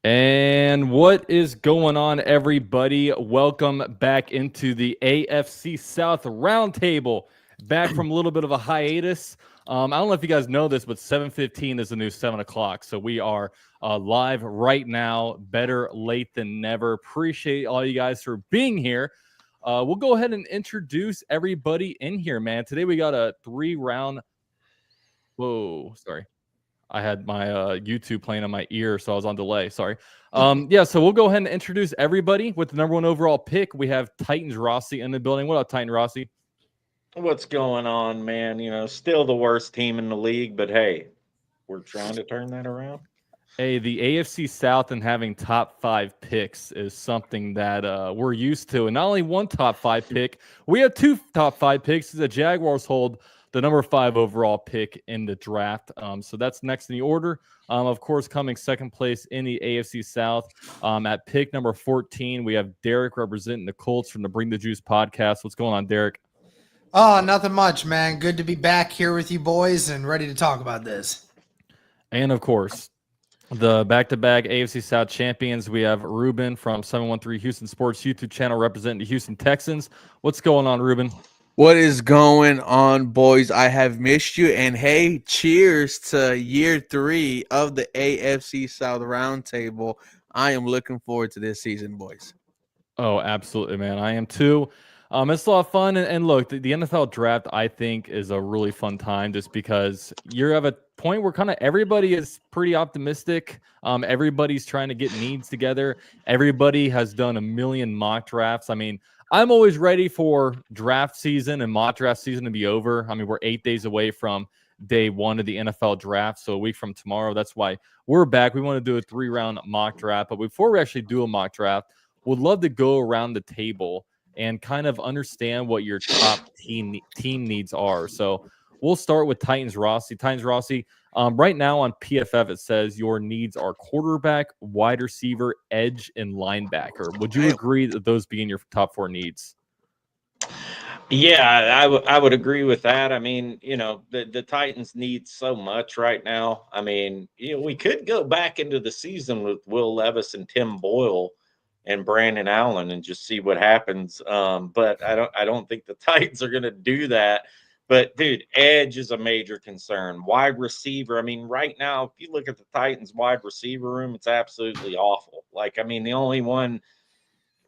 And what is going on, everybody? Welcome back into the AFC South Roundtable. Back from a little bit of a hiatus. I don't know if you guys know this, but 7:15 is the new 7 o'clock. So we are live right now. Better late than never. Appreciate all you guys for being here. We'll go ahead and introduce everybody in here, man. Today we got a 3-round. Whoa, sorry. I had my YouTube playing on my ear, so I was on delay. Sorry. So we'll go ahead and introduce everybody with the number 1 overall pick. We have Titans Rossi in the building. What up, Titan Rossi? What's going on, man? Still the worst team in the league, but hey, we're trying to turn that around. Hey, the AFC South and having top 5 picks is something that we're used to. And not only one top 5 pick, we have 2 top 5 picks. The Jaguars hold the number 5 overall pick in the draft. So that's next in the order. Of course, coming second place in the AFC South at pick number 14, we have Derek representing the Colts from the Bring the Juice podcast. What's going on, Derek? Oh, nothing much, man. Good to be back here with you boys and ready to talk about this. And of course, the back-to-back AFC South champions, we have Ruben from 713 Houston Sports YouTube channel representing the Houston Texans. What's going on, Ruben? What is going on, boys? I have missed you. And hey, cheers to year 3 of the AFC South Roundtable. I am looking forward to this season, boys. Oh, absolutely, man. I am too. It's a lot of fun. And look, the NFL draft, I think, is a really fun time just because you're at a point where kind of everybody is pretty optimistic. Everybody's trying to get needs together. Everybody has done a million mock drafts. I mean, I'm always ready for draft season and mock draft season to be over. I mean, we're 8 days away from day 1 of the NFL draft. So a week from tomorrow, that's why we're back. We want to do a 3-round mock draft. But before we actually do a mock draft, would love to go around the table and kind of understand what your top team needs are. So we'll start with Titans Rossi. Titans Rossi, right now on PFF, it says your needs are quarterback, wide receiver, edge, and linebacker. Would you agree that those be in your top 4 needs? Yeah, I would agree with that. I mean, the Titans need so much right now. I mean, we could go back into the season with Will Levis and Tim Boyle and Brandon Allen and just see what happens. But I don't think the Titans are going to do that. But dude, edge is a major concern. Wide receiver. I mean, right now, if you look at the Titans wide receiver room, it's absolutely awful. Like, I mean, the only one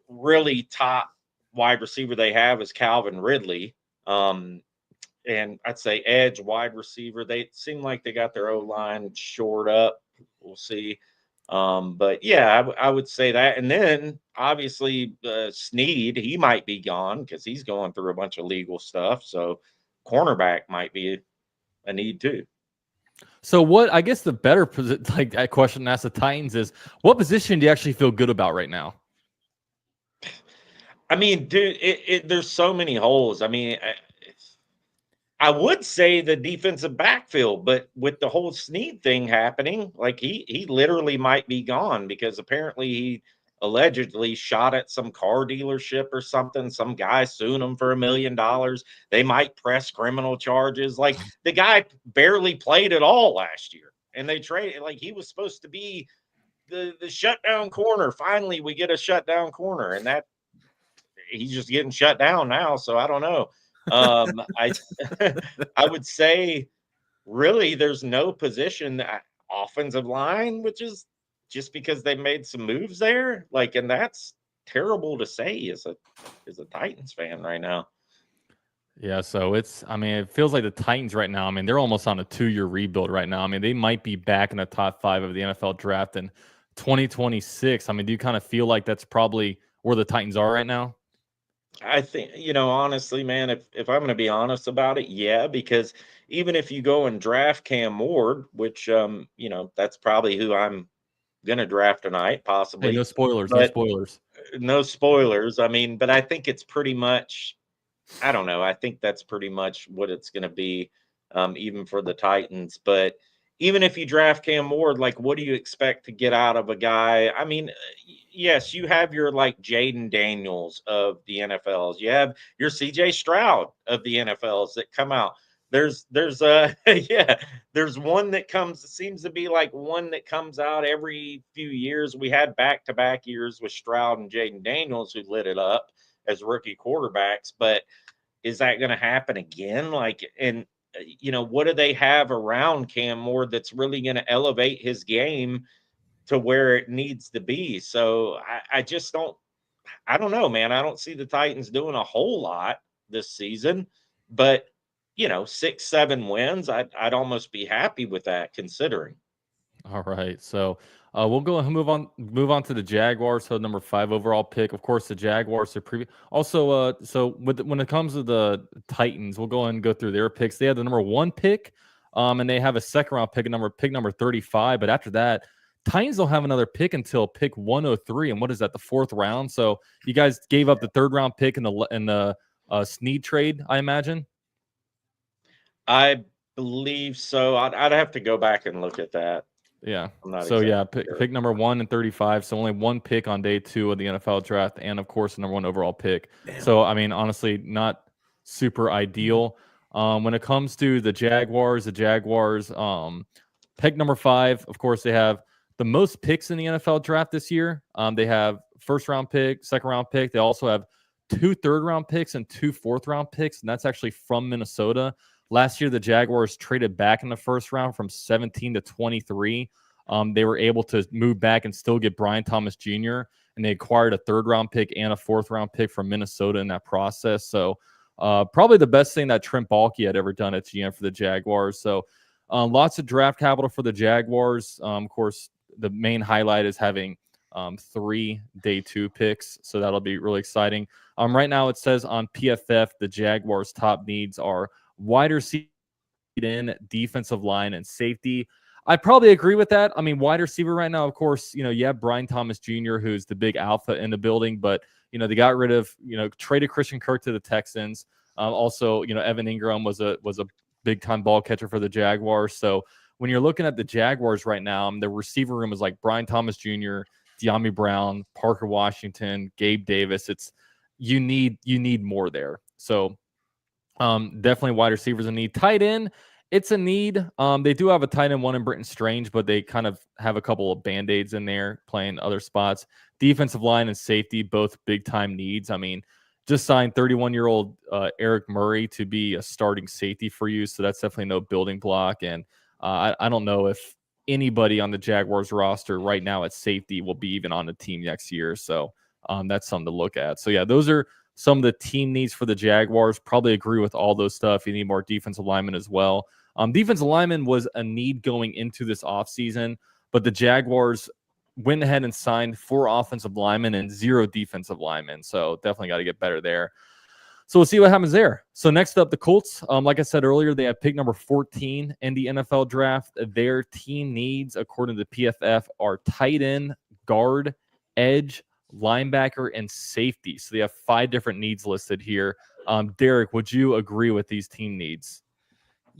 really top wide receiver they have is Calvin Ridley. And I'd say edge, wide receiver. They seem like they got their O-line shored up. We'll see. But yeah, I would say that. And then obviously Snead, he might be gone because he's going through a bunch of legal stuff. So cornerback might be a need too. So what, I guess the better question to ask the Titans is, what position do you actually feel good about right now? I mean, dude, there's so many holes. I mean, I would say the defensive backfield, but with the whole Snead thing happening, like he literally might be gone because apparently he allegedly shot at some car dealership or something. Some guy suing him for $1 million. They might press criminal charges. Like the guy barely played at all last year, and they traded like he was supposed to be the shutdown corner. Finally, we get a shutdown corner, and that he's just getting shut down now. So I don't know. I I would say really there's no position offensive line, which is just because they made some moves there. Like, and that's terrible to say as a Titans fan right now. Yeah, so it feels like the Titans right now, I mean, they're almost on a 2-year rebuild right now. I mean, they might be back in the top 5 of the NFL draft in 2026. I mean, do you kind of feel like that's probably where the Titans are right now? I think, honestly, man, if I'm going to be honest about it, yeah, because even if you go and draft Cam Ward, which, that's probably who I'm going to draft tonight, possibly. Hey, no spoilers, but no spoilers. No spoilers. I mean, but I think it's pretty much, I don't know. I think that's pretty much what it's going to be, even for the Titans. But even if you draft Cam Ward, like, what do you expect to get out of a guy? I mean, yes, you have your like Jaden Daniels of the NFLs. You have your CJ Stroud of the NFLs that come out. there's yeah, there's one that seems to be like one that comes out every few years. We had back-to-back years with Stroud and Jaden Daniels who lit it up as rookie quarterbacks, but is that going to happen again? Like, and what do they have around Cam Moore that's really going to elevate his game to where it needs to be? So I just I don't know, man. I don't see the Titans doing a whole lot this season, but 6, 7 wins, I'd almost be happy with that considering. All right, so we'll go and move on to the Jaguars. So number 5 overall pick, of course, the Jaguars are also. So when it comes to the Titans, we'll go and go through their picks. They have the number 1 pick, and they have a second round pick number 35. But after that, Titans don't have another pick until pick 103. And what is that? The 4th round. So you guys gave up the 3rd round pick in the Snead trade, I imagine. I believe so. I'd have to go back and look at that. Yeah. So exactly pick number 1 and 35. So only 1 pick on day 2 of the NFL draft, and of course the number 1 overall pick. Damn. So I mean, honestly, not super ideal. When it comes to the Jaguars, pick number 5. Of course, they have the most picks in the NFL draft this year. They have 1st round pick, 2nd round pick. They also have 2 3rd round picks and 2 4th round picks, and that's actually from Minnesota. Last year, the Jaguars traded back in the 1st round from 17 to 23. They were able to move back and still get Brian Thomas Jr., and they acquired a 3rd round pick and a 4th round pick from Minnesota in that process. So probably the best thing that Trent Baalke had ever done at GM for the Jaguars. So lots of draft capital for the Jaguars. Of course, the main highlight is having 3 day 2 picks. So that'll be really exciting. Right now, it says on PFF, the Jaguars' top needs are wide receiver, defensive line, and safety. I probably agree with that. I mean, wide receiver right now, of course, you have Brian Thomas Jr., who's the big alpha in the building, but, they got rid of, traded Christian Kirk to the Texans. Also, Evan Ingram was a big time ball catcher for the Jaguars. So when you're looking at the Jaguars right now, the receiver room is like Brian Thomas Jr., De'Ami Brown, Parker Washington, Gabe Davis. You need more there. So definitely wide receivers a need. Tight end, it's a need. They do have a tight end 1 in Britton Strange, but they kind of have a couple of band-aids in there playing other spots. Defensive line and safety, both big-time needs. I mean, just signed 31-year-old Eric Murray to be a starting safety for you, so that's definitely no building block. And I don't know if anybody on the Jaguars roster right now at safety will be even on the team next year. So that's something to look at. So, yeah, those are some of the team needs for the Jaguars. Probably agree with all those stuff. You need more defensive linemen as well. Defensive lineman was a need going into this offseason, but the Jaguars went ahead and signed 4 offensive linemen and 0 defensive linemen. So definitely got to get better there. So we'll see what happens there. So next up, the Colts. Like I said earlier, they have pick number 14 in the NFL draft. Their team needs, according to PFF, are tight end, guard, edge, linebacker, and safety. So they have 5 different needs listed here. Derek, would you agree with these team needs?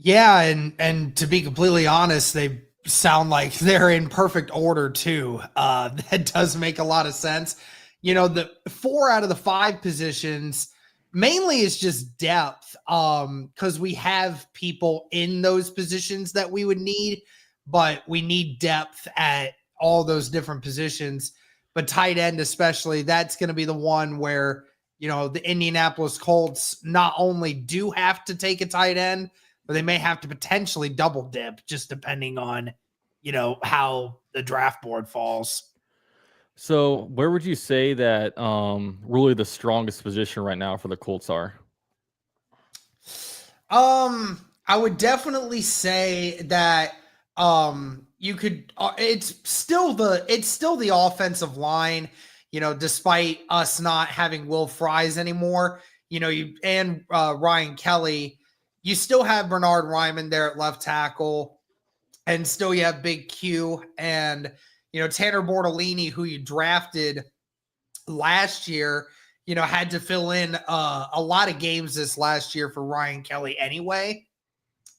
Yeah, and to be completely honest, they sound like they're in perfect order too. That does make a lot of sense. The 4 out of the 5 positions mainly is just depth, because we have people in those positions that we would need, but we need depth at all those different positions. But tight end especially, that's going to be the one where, the Indianapolis Colts not only do have to take a tight end, but they may have to potentially double dip, just depending on, how the draft board falls. So where would you say that really the strongest position right now for the Colts are? I would definitely say that you could it's still the offensive line, despite us not having Will Fries anymore, and Ryan Kelly, you still have Bernard Ryman there at left tackle, and still you have Big Q and, Tanner Bortolini, who you drafted last year, had to fill in a lot of games this last year for Ryan Kelly anyway.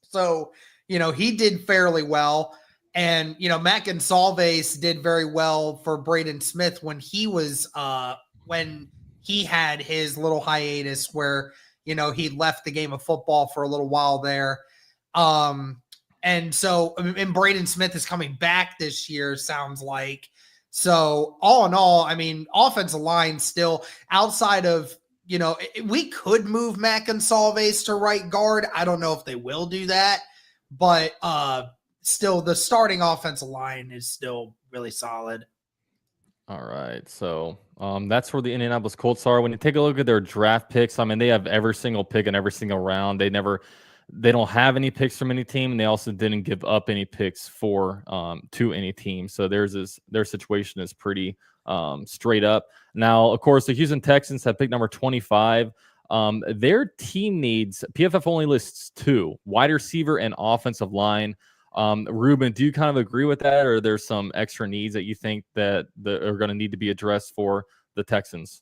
So, he did fairly well. And, Matt Gonsalves did very well for Braden Smith when he was when he had his little hiatus where, he left the game of football for a little while there. And so, and Braden Smith is coming back this year, sounds like. So all in all, I mean, offensive line still outside of, we could move Mac Gonsalves to right guard. I don't know if they will do that, but still the starting offensive line is still really solid. All right. So that's where the Indianapolis Colts are. When you take a look at their draft picks, I mean, they have every single pick in every single round. They don't have any picks from any team, and they also didn't give up any picks to any team. So their situation is pretty straight up. Now, of course, the Houston Texans have pick number 25. Their team needs, PFF only lists 2, wide receiver and offensive line. Ruben, do you kind of agree with that, or there's some extra needs that you think that are going to need to be addressed for the Texans?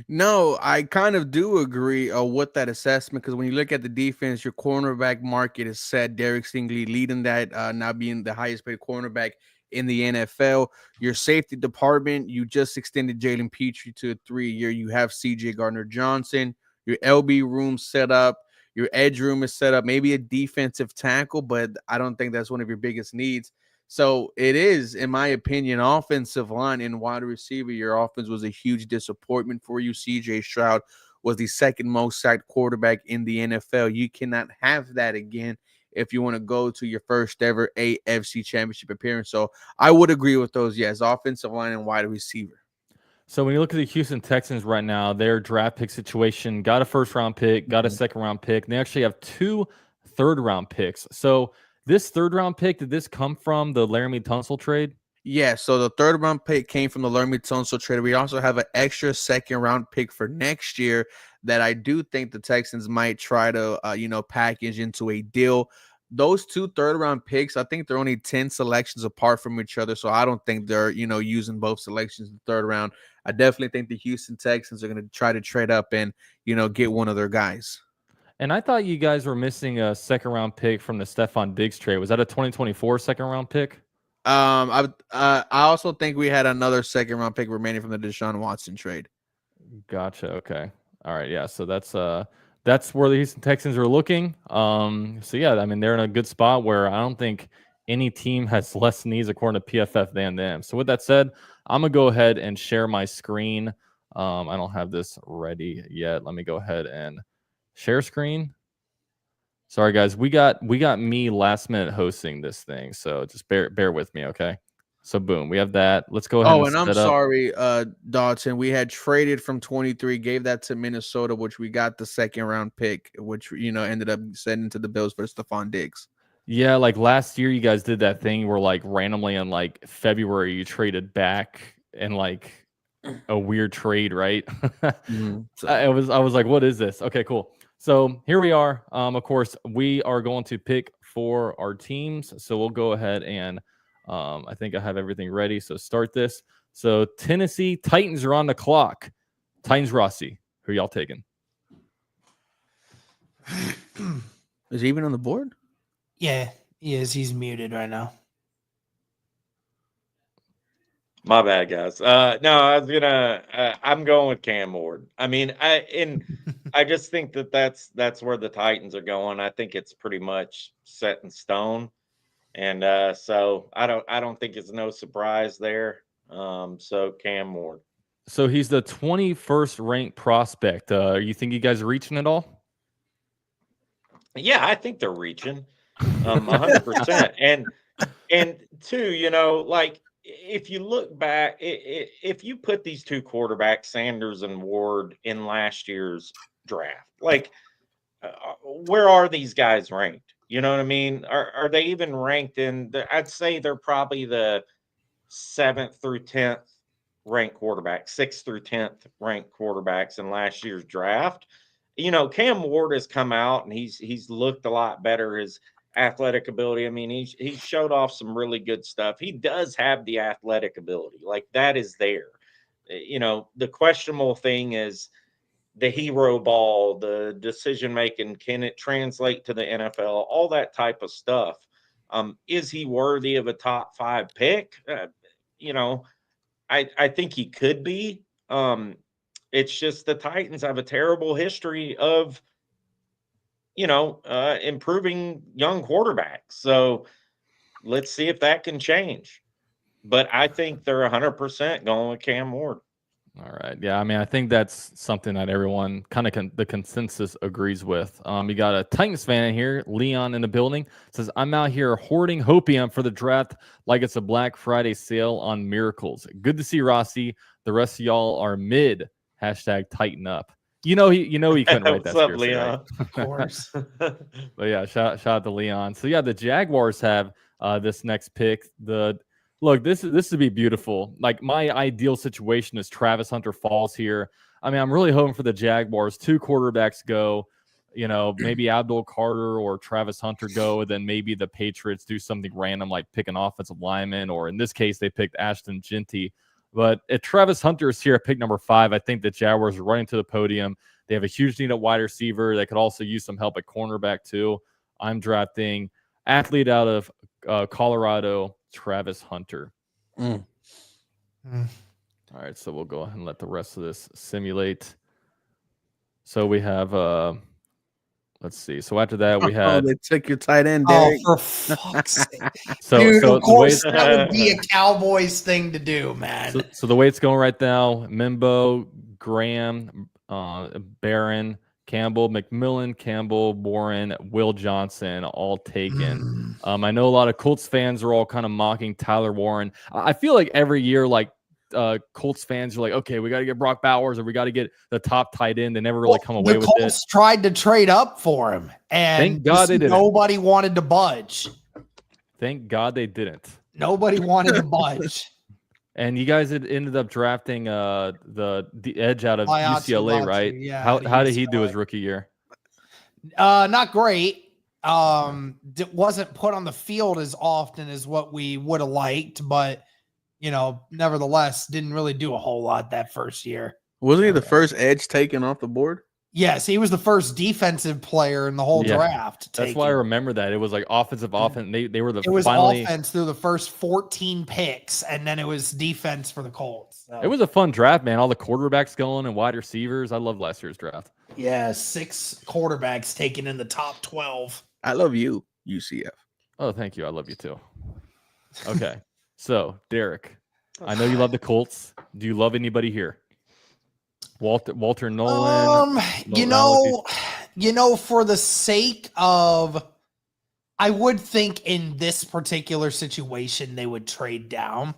No, I kind of do agree with that assessment, because when you look at the defense, your cornerback market is set. Derek Stingley leading that, now being the highest paid cornerback in the NFL. Your safety department, you just extended Jalen Petrie to a 3-year. You have CJ Gardner-Johnson. Your LB room set up. Your edge room is set up. Maybe a defensive tackle, but I don't think that's one of your biggest needs. So it is, in my opinion, offensive line and wide receiver. Your offense was a huge disappointment for you. CJ Stroud was the second most sacked quarterback in the NFL. You cannot have that again if you want to go to your first ever AFC Championship appearance. So I would agree with those. Yes, offensive line and wide receiver. So when you look at the Houston Texans right now, their draft pick situation, got a first-round pick, got a second-round pick, and they actually have 2 third-round picks. So this third-round pick, did this come from the Laramie Tunsil trade? Yeah, so the third-round pick came from the Laramie Tunsil trade. We also have an extra second-round pick for next year that I do think the Texans might try to, package into a deal. Those 2 third-round picks, I think they're only 10 selections apart from each other, so I don't think they're, using both selections in the third round. I definitely think the Houston Texans are going to try to trade up and, get one of their guys. And I thought you guys were missing a second-round pick from the Stephon Diggs trade. Was that a 2024 second-round pick? I also think we had another second-round pick remaining from the Deshaun Watson trade. Gotcha. Okay. All right. Yeah. So that's where the Houston Texans are looking. So yeah, I mean, they're in a good spot where I don't think any team has less needs according to PFF than them. So with that said, I'm gonna go ahead and share my screen. I don't have this ready yet. Let me go ahead and share screen. Sorry guys, we got me last minute hosting this thing, so just bear with me, okay? So boom, we have that. Let's go ahead. And I'm sorry, Dodson. We had traded from 23, gave that to Minnesota, which we got the second-round pick, which ended up sending to the Bills for Stephon Diggs. Yeah, like last year, you guys did that thing where like randomly in like February you traded back and like a weird trade, right? So. I was like, what is this? Okay, cool. So here we are. Of course, we are going to pick for our teams. So we'll go ahead and I think I have everything ready. So start this. So Tennessee Titans are on the clock. Titans Rossi. Who are y'all taking? Is he even on the board? Yeah, he is. He's muted right now. My bad, guys. No, I'm going with Cam Ward. I mean, I just think that's where the Titans are going. I think it's pretty much set in stone, and so I don't think it's no surprise there. So Cam Ward. So he's the 21st ranked prospect. You think you guys are reaching it all? Yeah, I think they're reaching 100%. And two, like if you look back, if you put these 2 quarterbacks, Sanders and Ward, in last year's draft, like where are these guys ranked? You know what I mean? Are they even ranked in? I'd say they're probably the 7th through 10th ranked quarterbacks, 6th through 10th ranked quarterbacks in last year's draft. Cam Ward has come out and he's looked a lot better. His athletic ability. I mean, he showed off some really good stuff. He does have the athletic ability. Like, that is there. The questionable thing is the hero ball, the decision making. Can it translate to the NFL? All that type of stuff. Is he worthy of a top 5 pick? I think he could be. It's just the Titans have a terrible history of improving young quarterbacks. So let's see if that can change. But I think they're 100% going with Cam Ward. All right. Yeah. I mean, I think that's something that everyone kind of the consensus agrees with. You got a Titans fan in here, Leon in the building, says, I'm out here hoarding hopium for the draft like it's a Black Friday sale on miracles. Good to see Rossi. The rest of y'all are mid. Hashtag tighten up. He couldn't write that. What's up, seriously, Leon? right? Of course. But yeah, shout out to Leon. So yeah, the Jaguars have this next pick. Look, this would be beautiful. Like, my ideal situation is Travis Hunter falls here. I mean, I'm really hoping for the Jaguars. 2 quarterbacks go, maybe Abdul Carter or Travis Hunter go, and then maybe the Patriots do something random like pick an offensive lineman, or in this case, they picked Ashton Genty. But if Travis Hunter is here at pick number 5, I think the Jaguars are running to the podium. They have a huge need at wide receiver. They could also use some help at cornerback too. I'm drafting athlete out of Colorado, Travis Hunter. Mm. All right, so we'll go ahead and let the rest of this simulate. So we have let's see. So after that we had they took your tight end, Oh, Derek. for fuck's sake. Dude, Of course, that would be a Cowboys thing to do, man. So the way it's going right now, Mimbo, Graham, Barron, Campbell, McMillan, Campbell, Warren, Will Johnson, all taken. I know a lot of Colts fans are all kind of mocking Tyler Warren. I feel like every year, like Colts fans are like, okay, we got to get Brock Bowers or we got to get the top tight end. They never really come away with it. The Colts tried to trade up for him, and Thank God they didn't. Nobody wanted to budge. Thank God they didn't. Nobody wanted to budge. And you guys had ended up drafting the edge out of UCLA, right? Yeah. How did he do his rookie year? Not great. Wasn't put on the field as often as what we would have liked, but nevertheless, didn't really do a whole lot that first year. Wasn't he the first edge taken off the board? Yes, he was the first defensive player in the whole draft. That's why I remember that. It was like offensive. They were It was offense through the first 14 picks, and then it was defense for the Colts. So. It was a fun draft, man. All the quarterbacks going and wide receivers. I love last year's draft. Yeah, 6 quarterbacks taken in the top 12. I love you, UCF. Oh, thank you. I love you too. Okay, so Derek, I know you love the Colts. Do you love anybody here? Walter Nolan. For the sake of, I would think in this particular situation they would trade down.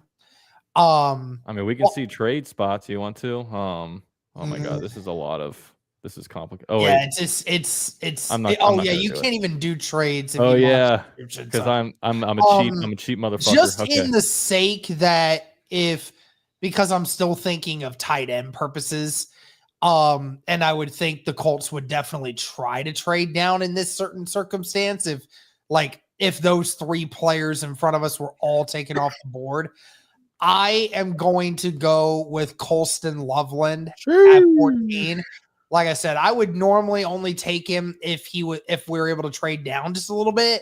I mean, we can see trade spots. You want to? Oh my God, this is complicated. Oh yeah, wait, it's. You can't even do trades. Oh yeah, because I'm a cheap motherfucker. Just in the sake that because I'm still thinking of tight end purposes. And I would think the Colts would definitely try to trade down in this certain circumstance. If those 3 players in front of us were all taken off the board, I am going to go with Colston Loveland at 14. Like I said, I would normally only take him if we were able to trade down just a little bit,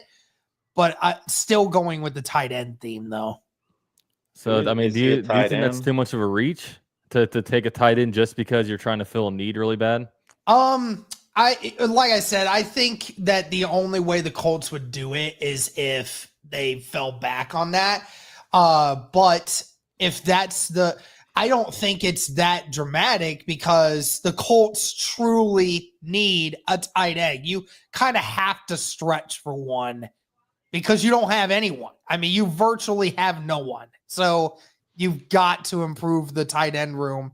but I'm still going with the tight end theme though. So, I mean, do you think that's too much of a reach to take a tight end just because you're trying to fill a need really bad? Like I said, I think that the only way the Colts would do it is if they fell back on that. But if that's I don't think it's that dramatic because the Colts truly need a tight end. You kind of have to stretch for one because you don't have anyone. I mean, you virtually have no one. So you've got to improve the tight end room.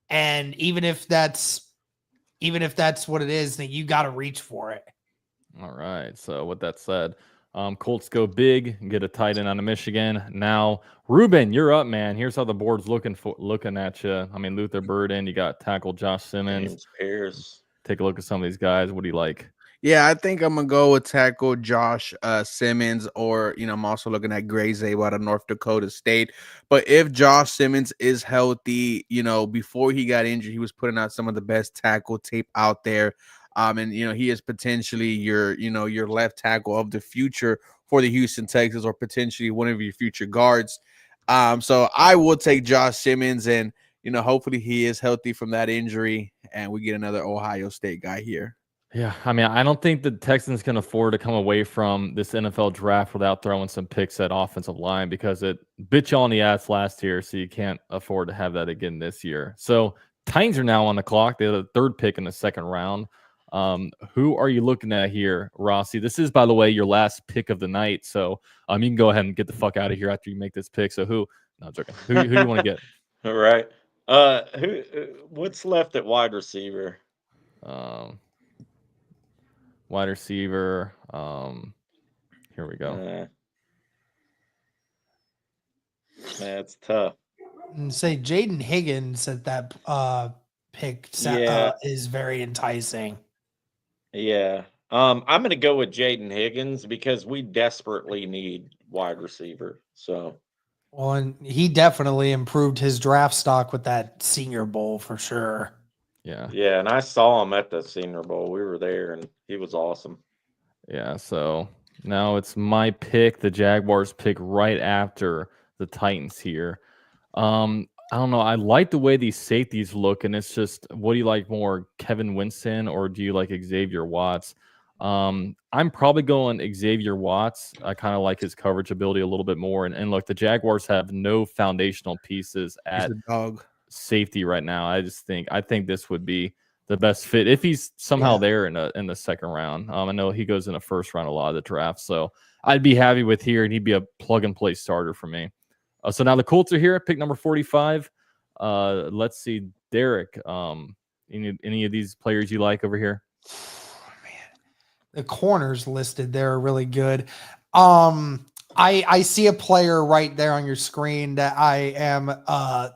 And even if that's what it is, then you got to reach for it. All right. So with that said, Colts go big and get a tight end out of Michigan. Now, Ruben, you're up, man. Here's how the board's looking at you. I mean, Luther Burden, you got tackle Josh Simmons. James Pierce. Take a look at some of these guys. What do you like? Yeah, I think I'm gonna go with tackle Josh Simmons, or I'm also looking at Gray Zabo out of North Dakota State. But if Josh Simmons is healthy, before he got injured, he was putting out some of the best tackle tape out there. And he is potentially your left tackle of the future for the Houston Texans, or potentially one of your future guards. So I will take Josh Simmons, and hopefully he is healthy from that injury, and we get another Ohio State guy here. Yeah, I mean, I don't think the Texans can afford to come away from this NFL draft without throwing some picks at offensive line because it bit you on the ass last year, so you can't afford to have that again this year. So Titans are now on the clock. They have the third pick in the second round. Who are you looking at here, Rossi? This is, by the way, your last pick of the night. So you can go ahead and get the fuck out of here after you make this pick. So who? No, I'm joking. Who do you want to get? All right. What's left at wide receiver? Wide receiver. Here we go. That's tough. And say Jaden Higgins at that pick is very enticing. Yeah. I'm going to go with Jaden Higgins because we desperately need wide receiver. So. Well, and he definitely improved his draft stock with that Senior Bowl for sure. Yeah. Yeah, and I saw him at the Senior Bowl. We were there, and he was awesome. Yeah, so now it's my pick. The Jaguars pick right after the Titans here. I don't know. I like the way these safeties look, and it's just, what do you like more, Kevin Winston, or do you like Xavier Watts? I'm probably going Xavier Watts. I kind of like his coverage ability a little bit more. And look, the Jaguars have no foundational pieces at safety right now. I think this would be the best fit if he's somehow there in the second round. I know he goes in the first round a lot of the draft, so I'd be happy with here, and he'd be a plug and play starter for me. So now the Colts are here, pick number 45. Let's see, Derek. Any of these players you like over here? The corners listed there are really good. I see a player right there on your screen that I am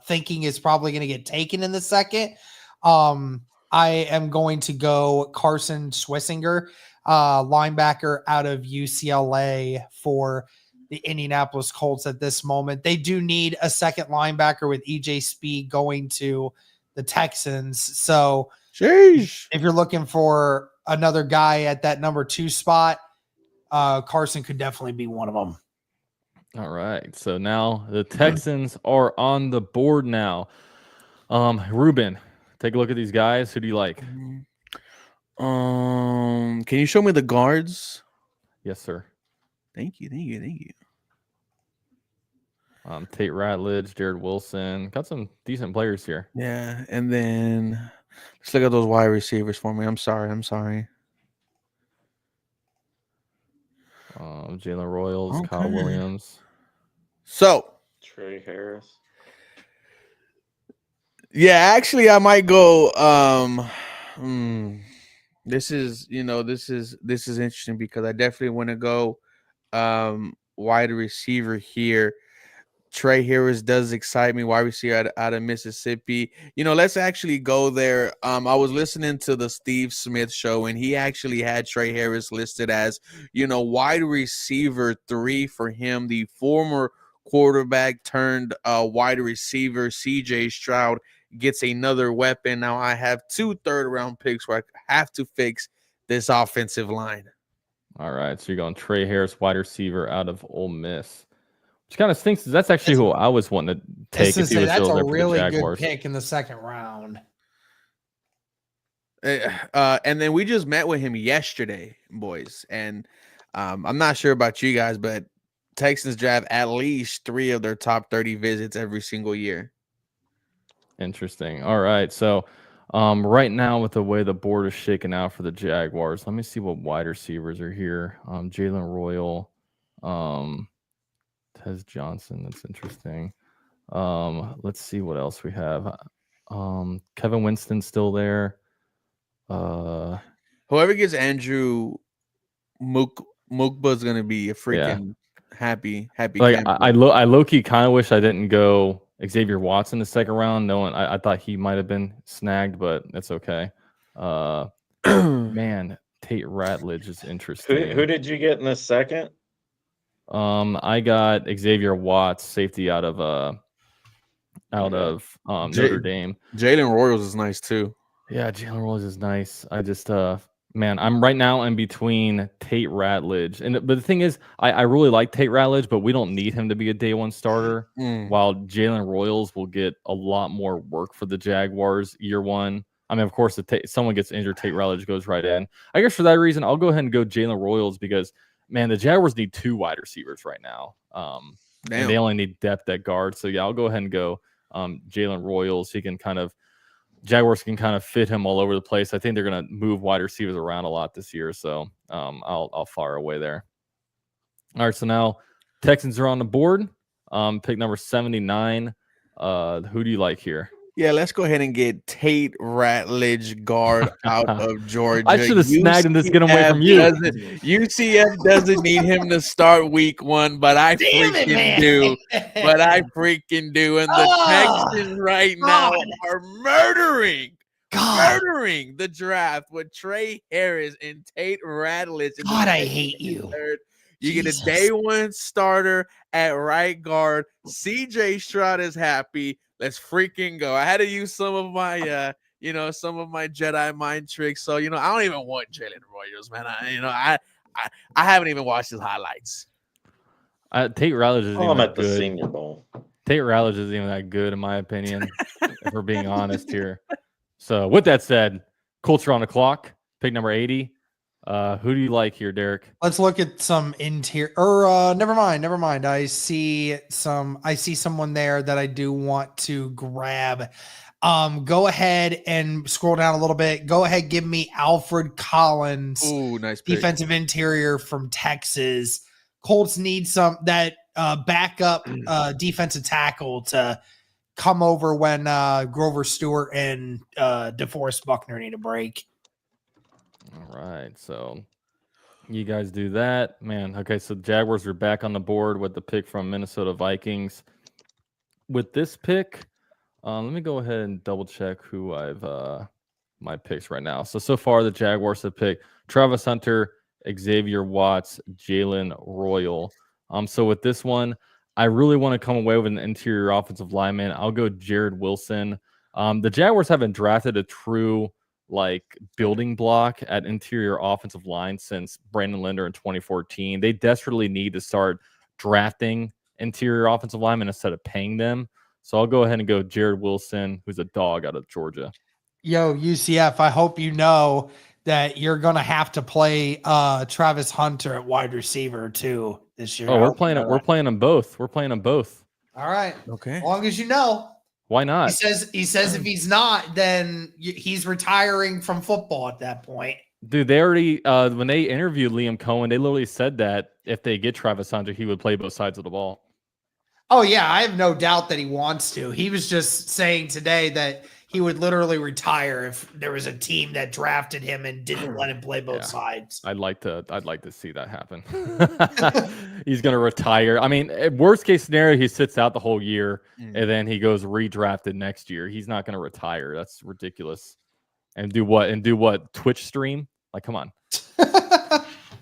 thinking is probably going to get taken in the second. I am going to go Carson Schwessinger, linebacker out of UCLA for the Indianapolis Colts at this moment. They do need a second linebacker with EJ Speed going to the Texans. So if you're looking for another guy at that number 2 spot, Carson could definitely be one of them. All right. So now the Texans are on the board now. Ruben, take a look at these guys. Who do you like? Can you show me the guards? Yes, sir. Thank you. Tate Ratledge, Jared Wilson. Got some decent players here. Yeah, and then let's look at those wide receivers for me. I'm sorry. Jalen Royals, Kyle Williams. So Trey Harris. Yeah, actually, I might go. This is interesting because I definitely want to go wide receiver here. Trey Harris does excite me. Wide receiver out of Mississippi. Let's actually go there. I was listening to the Steve Smith show, and he actually had Trey Harris listed as, wide receiver 3 for him. The former quarterback turned wide receiver CJ Stroud gets another weapon. Now I have 2 third-round picks where I have to fix this offensive line. All right, so you're going Trey Harris, wide receiver out of Ole Miss. Which kind of stinks. That's actually who I was wanting to take. If he was that's still there a for really the good Jaguars. pick in the second round. And then we just met with him yesterday, boys. And I'm not sure about you guys, but Texans draft at least 3 of their top 30 visits every single year. Interesting. All right. So right now, with the way the board is shaking out for the Jaguars, let me see what wide receivers are here. Jalen Royal, Tez Johnson. That's interesting. Let's see what else we have. Kevin Winston still there. Whoever gets Andrew Mukba is gonna be a freaking happy. Like I low-key kind of wish I didn't go Xavier Watts in the second round. Knowing I thought he might have been snagged, but that's okay. Man, Tate Ratledge is interesting. Who did you get in the second? I got Xavier Watts, safety out of Notre Dame. Jalen Royals is nice too. Yeah, Jalen Royals is nice. I just man, I'm right now in between Tate Ratledge, but the thing is, I really like Tate Ratledge, but we don't need him to be a day 1 starter. While Jalen Royals will get a lot more work for the Jaguars year 1. I mean, of course, if someone gets injured, Tate Ratledge goes right in. I guess for that reason, I'll go ahead and go Jalen Royals because, man, the Jaguars need 2 wide receivers right now. And they only need depth at guard. So, yeah, I'll go ahead and go Jalen Royals. Jaguars can kind of fit him all over the place. I think they're going to move wide receivers around a lot this year. So, I'll fire away there. All right, so now Texans are on the board. Pick number 79. Who do you like here? Yeah, let's go ahead and get Tate Ratledge, guard out of Georgia. I should have snagged him to get him away from you. UCF doesn't need him to start week 1, but I freaking do. But I freaking do. And the Texans right now are murdering the draft with Trey Harris and Tate Ratledge. God, I hate you. You get a day 1 starter at right guard. CJ Stroud is happy. Let's freaking go. I had to use some of my Jedi mind tricks. So, I don't even want Jalen Royals, man. I haven't even watched his highlights. Tate Ratledge isn't even at that the good. Senior Bowl. Tate Ratledge isn't even that good, in my opinion, if we're being honest here. So, with that said, Colts are on the clock. Pick number 80. Who do you like here, Derek? Let's look at some interior. Never mind. I see someone there that I do want to grab. Go ahead and scroll down a little bit. Go ahead, give me Alfred Collins. Ooh, nice pick. Defensive interior from Texas. Colts need that backup defensive tackle to come over when Grover Stewart and DeForest Buckner need a break. All right, so you guys do that, man. Okay, so the Jaguars are back on the board with the pick from Minnesota Vikings. With this pick, let me go ahead and double check who I've my picks right now. So far the Jaguars have picked Travis Hunter, Xavier Watts, Jalen Royal. So with this one, I really want to come away with an interior offensive lineman. I'll go Jared Wilson. The Jaguars haven't drafted a true building block at interior offensive line since Brandon Linder in 2014. They desperately need to start drafting interior offensive linemen instead of paying them. So I'll go ahead and go Jared Wilson, who's a dog out of Georgia. Yo, UCF, I hope you know that you're going to have to play Travis Hunter at wide receiver too this year. Oh, we're playing them both. We're playing them both. All right. Okay. As long as you know. Why not? He says if he's not, then he's retiring from football at that point. Dude, they already when they interviewed Liam Cohen, they literally said that if they get Travis Hunter, he would play both sides of the ball. Oh yeah, I have no doubt that he wants to. He was just saying today that he would literally retire if there was a team that drafted him and didn't let him play both sides. I'd like to see that happen. He's going to retire. I mean, worst case scenario, he sits out the whole year and then he goes redrafted next year. He's not going to retire. That's ridiculous. And do what? Twitch stream? Like, come on.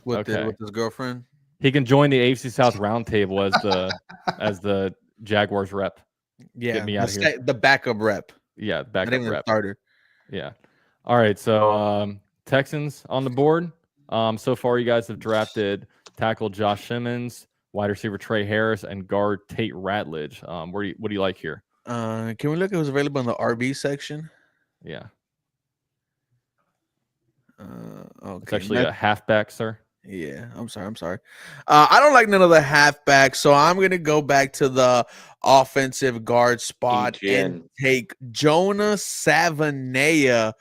With his girlfriend? He can join the AFC South Roundtable as the Jaguars rep. Yeah, get me out of here. The backup rep. Yeah, backup rep. Starter. Yeah. All right. So Texans on the board. So far, you guys have drafted tackle Josh Simmons, wide receiver Trey Harris, and guard Tate Ratledge. What do you like here? Can we look at who's available in the RB section? Yeah. Okay. It's actually a halfback, sir. Yeah, I'm sorry. I don't like none of the halfbacks, so I'm going to go back to the offensive guard spot and take Jonah Savanea,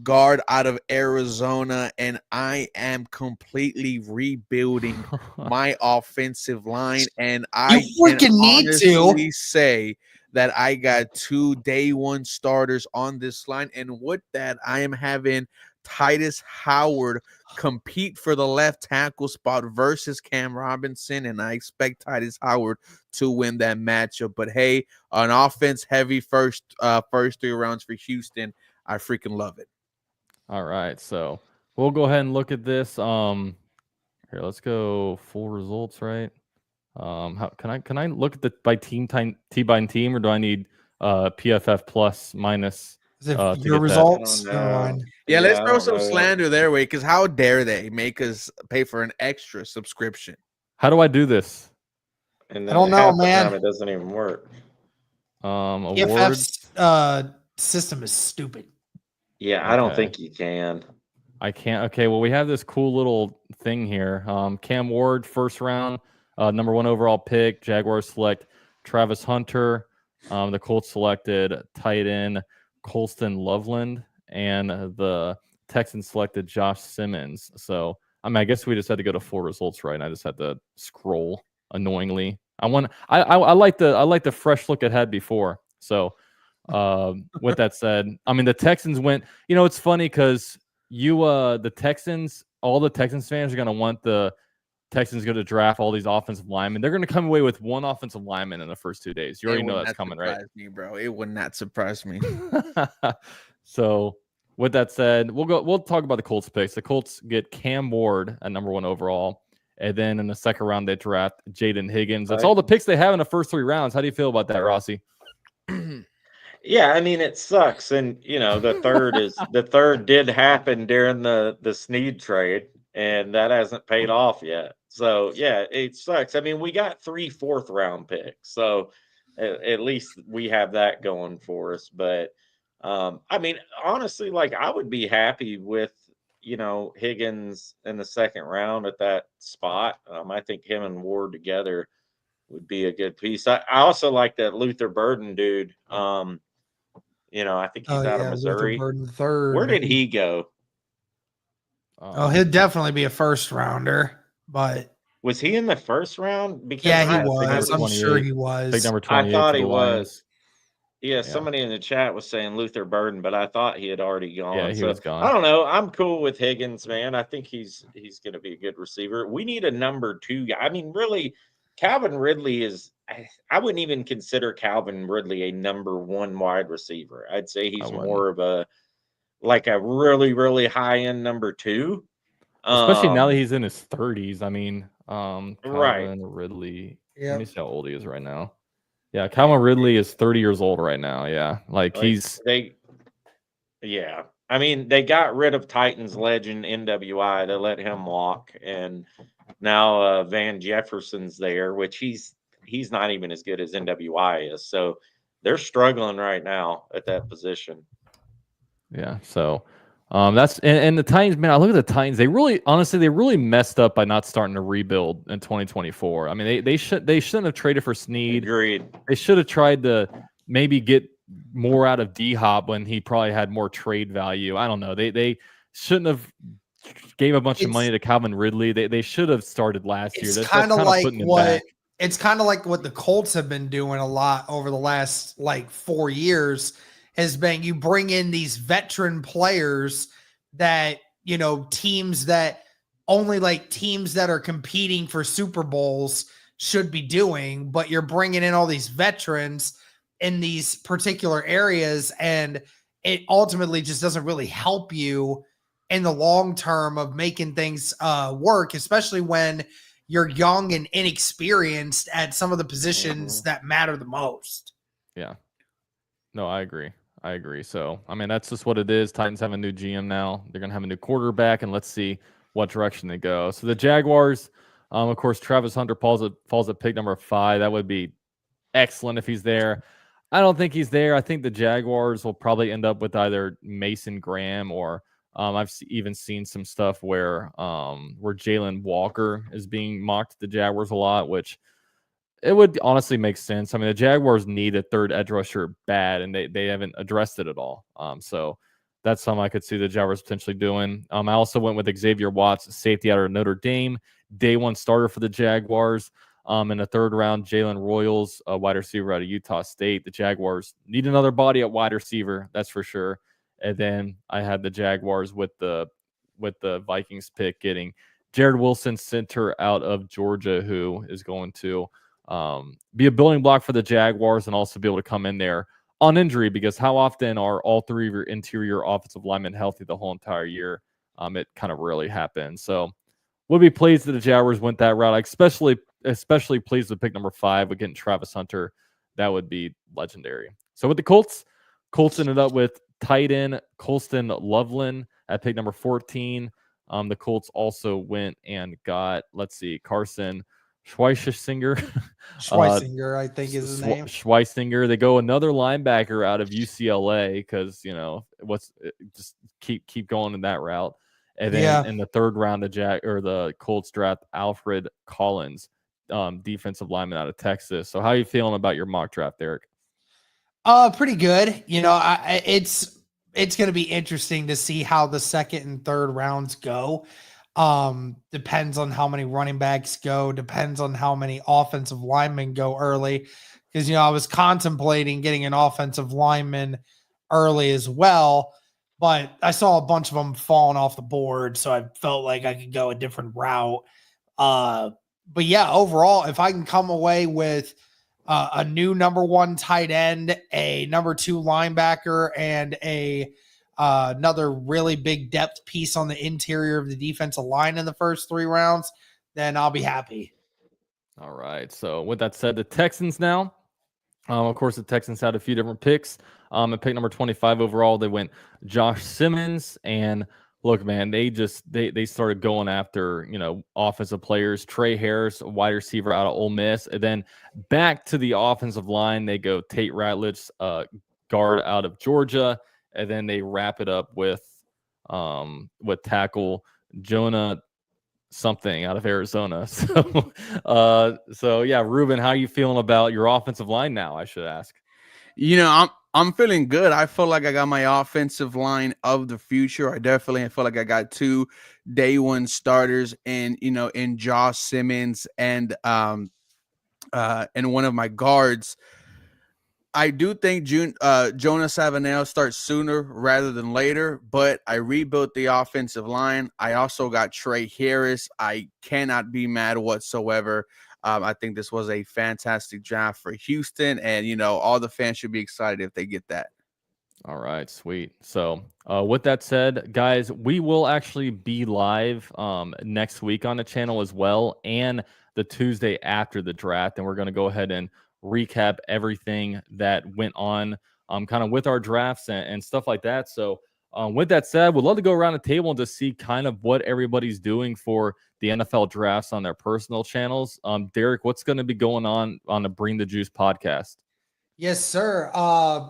guard out of Arizona, and I am completely rebuilding my offensive line, and I freaking need to say that I got 2 day 1 starters on this line, and with that, I am having Titus Howard compete for the left tackle spot versus Cam Robinson, and I expect Titus Howard to win that matchup. But hey, an offense heavy first 3 rounds for Houston. I freaking love it. All right, so we'll go ahead and look at this. Here, let's go full results, right? How can I look at the by team, or do I need PFF plus minus? Your results? Yeah, let's throw some slander their way, because how dare they make us pay for an extra subscription? How do I do this? And I don't know, man. It doesn't even work. Awards. PFF's system is stupid. Yeah, I don't Okay. think you can. I can't. Okay, well, we have this cool little thing here. Cam Ward, first round, number 1 overall pick. Jaguars select Travis Hunter. The Colts selected tight end Colston Loveland, and the Texans selected Josh Simmons. So, I mean, I guess we just had to go to full results, right? And I just had to scroll annoyingly. I like the fresh look it had before. So, with that said, I mean, the Texans went. You know, it's funny because the Texans, all the Texans fans are going to want the Texans go to draft all these offensive linemen. They're going to come away with one offensive lineman in the first 2 days. You already know that's coming, right? Me, bro. It would not surprise me. So, with that said, we'll talk about the Colts picks. The Colts get Cam Ward at number 1 overall, and then in the second round they draft Jaden Higgins. That's all the picks they have in the first 3 rounds. How do you feel about that, Rossi? Yeah, I mean it sucks, and you know the third did happen during the Snead trade, and that hasn't paid off yet. So yeah, it sucks. I mean, we got 3 4th-round picks, so at least we have that going for us. But I mean, honestly, like I would be happy with Higgins in the second round at that spot. I think him and Ward together would be a good piece. I also like that Luther Burden dude. I think he's out of Missouri. Burden third. Where did he go? He'll definitely be a first rounder, but Was he in the first round? Because yeah, he was. I'm sure he Pick was. number 28. I thought for he the was. Lions. Yeah, somebody in the chat was saying Luther Burden, but I thought he had already gone. Yeah, he was gone. I don't know. I'm cool with Higgins, man. I think he's going to be a good receiver. We need a number 2 guy. I mean, really, Calvin Ridley is. I wouldn't even consider Calvin Ridley a number 1 wide receiver. I'd say he's more of a really, really high end number 2. Especially now that he's in his 30s. I mean, Right. Calvin Ridley. Yeah. Let me see how old he is right now. Yeah, Calvin Ridley is 30 years old right now. Yeah, Yeah, I mean, they got rid of Titans legend NWI. They let him walk, and now Van Jefferson's there, which he's not even as good as NWI is. So they're struggling right now at that position. Yeah, so that's and the Titans, man. I look at the Titans. They really messed up by not starting to rebuild in 2024. I mean, they shouldn't have traded for Snead. Agreed. They should have tried to maybe get more out of D-Hop when he probably had more trade value. I don't know. They shouldn't have gave a bunch of money to Calvin Ridley. They should have started last year. It's kind of like what the Colts have been doing a lot over the last 4 years. Has been you bring in these veteran players that teams that are competing for Super Bowls should be doing, but you're bringing in all these veterans in these particular areas, and it ultimately just doesn't really help you in the long term of making things work, especially when you're young and inexperienced at some of the positions that matter the most. Yeah. No, I agree. So, I mean, that's just what it is. Titans have a new GM now. They're going to have a new quarterback, and let's see what direction they go. So the Jaguars, of course, Travis Hunter falls at pick number 5. That would be excellent if he's there. I don't think he's there. I think the Jaguars will probably end up with either Mason Graham or I've even seen some stuff where Jalen Walker is being mocked at the Jaguars a lot, which it would honestly make sense. I mean, the Jaguars need a third edge rusher bad, and they haven't addressed it at all. So that's something I could see the Jaguars potentially doing. I also went with Xavier Watts, safety out of Notre Dame, day 1 starter for the Jaguars. In the 3rd round, Jalen Royals, a wide receiver out of Utah State. The Jaguars need another body at wide receiver, that's for sure. And then I had the Jaguars with the Vikings pick getting Jared Wilson, center out of Georgia, who is going to be a building block for the Jaguars and also be able to come in there on injury, because how often are all 3 of your interior offensive linemen healthy the whole entire year? It kind of rarely happens. So we'll be pleased that the Jaguars went that route. Especially pleased with pick number 5 with getting Travis Hunter. That would be legendary. So with the Colts ended up with tight end Colston Loveland at pick number 14. The Colts also went and got, Carson Schweisinger. Schweisinger, I think is his name. Schweisinger. They go another linebacker out of UCLA because just keep going in that route. And then in the third round, the Colts draft Alfred Collins, defensive lineman out of Texas. So how are you feeling about your mock draft, Derek? Pretty good. It's going to be interesting to see how the second and third rounds go. Depends on how many running backs go, depends on how many offensive linemen go early. Because, I was contemplating getting an offensive lineman early as well, but I saw a bunch of them falling off the board. So I felt like I could go a different route. But yeah, overall, if I can come away with a new number 1 tight end, a number 2 linebacker, and another really big depth piece on the interior of the defensive line in the first 3 rounds, then I'll be happy. All right. So with that said, the Texans now, of course, the Texans had a few different picks. At pick number 25 overall, they went Josh Simmons. And look, man, they started going after, offensive players. Trey Harris, a wide receiver out of Ole Miss. And then back to the offensive line, they go Tate Ratledge, guard out of Georgia. And then they wrap it up with tackle Jonah something out of Arizona. So yeah, Ruben, how are you feeling about your offensive line now? I should ask. I'm feeling good. I feel like I got my offensive line of the future. I feel like I got 2 day 1 starters in Josh Simmons and one of my guards. I do think Jonas Savanel starts sooner rather than later, but I rebuilt the offensive line. I also got Trey Harris. I cannot be mad whatsoever. I think this was a fantastic draft for Houston, and, all the fans should be excited if they get that. All right, sweet. So with that said, guys, we will actually be live next week on the channel as well, and the Tuesday after the draft, and we're going to go ahead and recap everything that went on kind of with our drafts and stuff like that. So with that said, we'd love to go around the table and just see kind of what everybody's doing for the NFL drafts on their personal channels. Derek, what's going to be going on the Bring the Juice podcast? Yes, sir.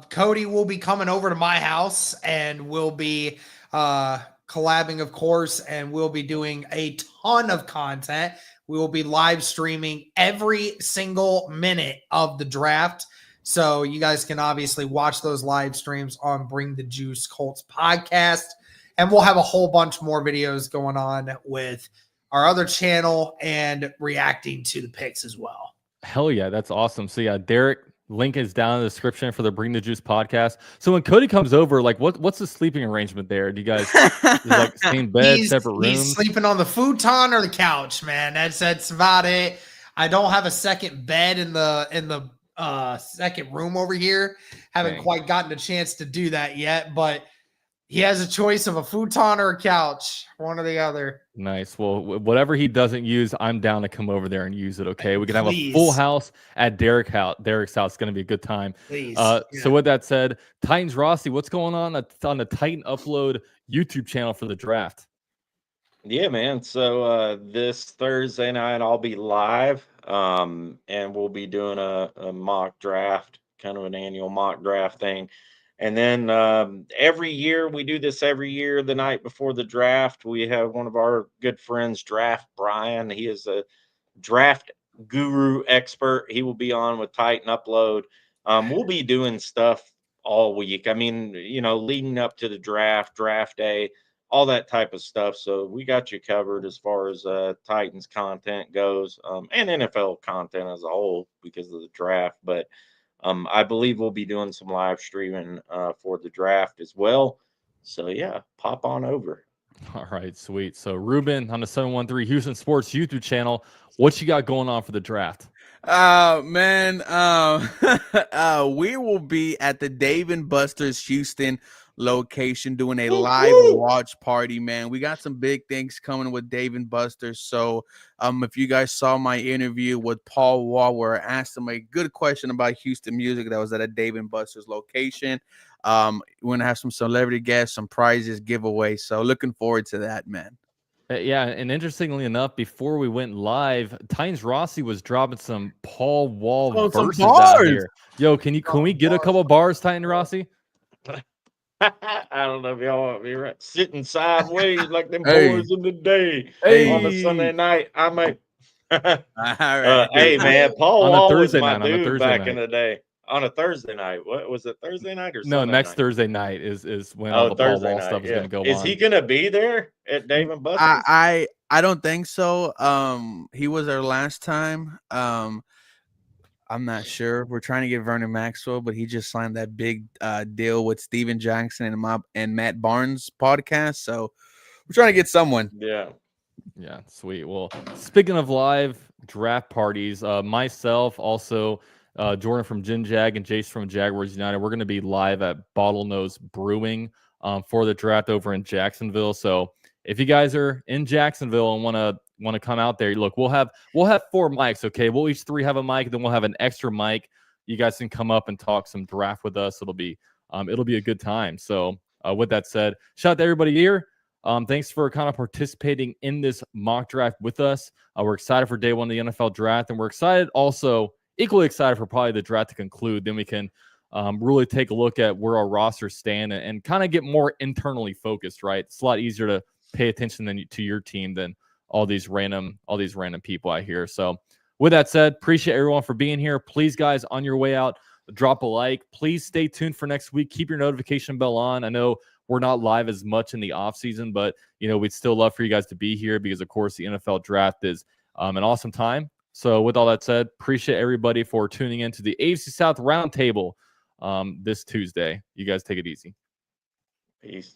Cody will be coming over to my house and we'll be collabing, of course, and we'll be doing a ton of content. We will be live streaming every single minute of the draft. So you guys can obviously watch those live streams on Bring the Juice Colts podcast. And we'll have a whole bunch more videos going on with our other channel and reacting to the picks as well. Hell yeah, that's awesome. So yeah, Derek, link is down in the description for the Bring the Juice podcast. So when Cody comes over, like what's the sleeping arrangement there? Do you guys like same bed, separate rooms? He's sleeping on the futon or the couch, man. That's about it. I don't have a second bed in the second room over here. Haven't quite gotten a chance to do that yet, but he has a choice of a futon or a couch, one or the other. Nice. Well, whatever he doesn't use, I'm down to come over there and use it. Okay, we can have a full house at Derek's house. It's going to be a good time. Please. So with that said, Titans Rossi, what's going on the Titan Upload YouTube channel for the draft? Yeah, man. So this Thursday night I'll be live, and we'll be doing a mock draft, kind of an annual mock draft thing. And then every year, we do this every year, the night before the draft, we have one of our good friends, Draft Brian. He is a draft guru expert. He will be on with Titan Upload. We'll be doing stuff all week. I mean, leading up to the draft day, all that type of stuff. So we got you covered as far as Titans content goes, and NFL content as a whole because of the draft. But I believe we'll be doing some live streaming for the draft as well. So yeah, pop on over. All right, sweet. So Ruben on the 713 Houston Sports YouTube channel, what you got going on for the draft? Man, we will be at the Dave & Buster's Houston location doing a live watch party, man. We got some big things coming with Dave & Buster's. So if you guys saw my interview with Paul Wall where I asked him a good question about Houston music, that was at a Dave & Buster's location. We're gonna have some celebrity guests, some prizes, giveaways. So looking forward to that, man. Yeah, and interestingly enough, before we went live, Titans Rossi was dropping some Paul Wall Oh, some verses out bars. here. Yo, can we get a couple bars, Titan Rossi? I don't know if y'all want me right. Sitting sideways like them Hey. boys in the day Hey. on a Sunday night. I may. All right. Hey man, Paul On a Wall was Thursday my night, on a dude Thursday back night. in the day. On a Thursday night. What was it? Thursday night or No, Sunday next night? Thursday night is when all the Paul Thursday Wall night. stuff is Yeah. going to go Is on. he gonna be there at Dave and Buster's? I don't think so. He was there last time. I'm not sure. We're trying to get Vernon Maxwell, but he just signed that big deal with Steven Jackson and Matt Barnes podcast. So we're trying to get someone. Yeah. Yeah, sweet. Well, speaking of live draft parties, myself, also Jordan from Gin Jag and Jace from Jaguars United, we're going to be live at Bottlenose Brewing for the draft over in Jacksonville. So if you guys are in Jacksonville and want to come out there, look, we'll have 4 mics. Okay, we'll each 3 have a mic, then we'll have an extra mic. You guys can come up and talk some draft with us. It'll be a good time. So with that said, shout out to everybody here. Thanks for kind of participating in this mock draft with us. We're excited for day 1 of the NFL draft, and we're excited also, equally excited for probably the draft to conclude. Then we can really take a look at where our rosters stand and kind of get more internally focused, right? It's a lot easier to pay attention to your team than all these random people out here. So with that said, appreciate everyone for being here. Please, guys, on your way out, drop a like. Please stay tuned for next week. Keep your notification bell on. I know we're not live as much in the off season, but we'd still love for you guys to be here because, of course, the NFL draft is an awesome time. So with all that said, appreciate everybody for tuning in to the AFC South Roundtable this Tuesday. You guys take it easy. Peace.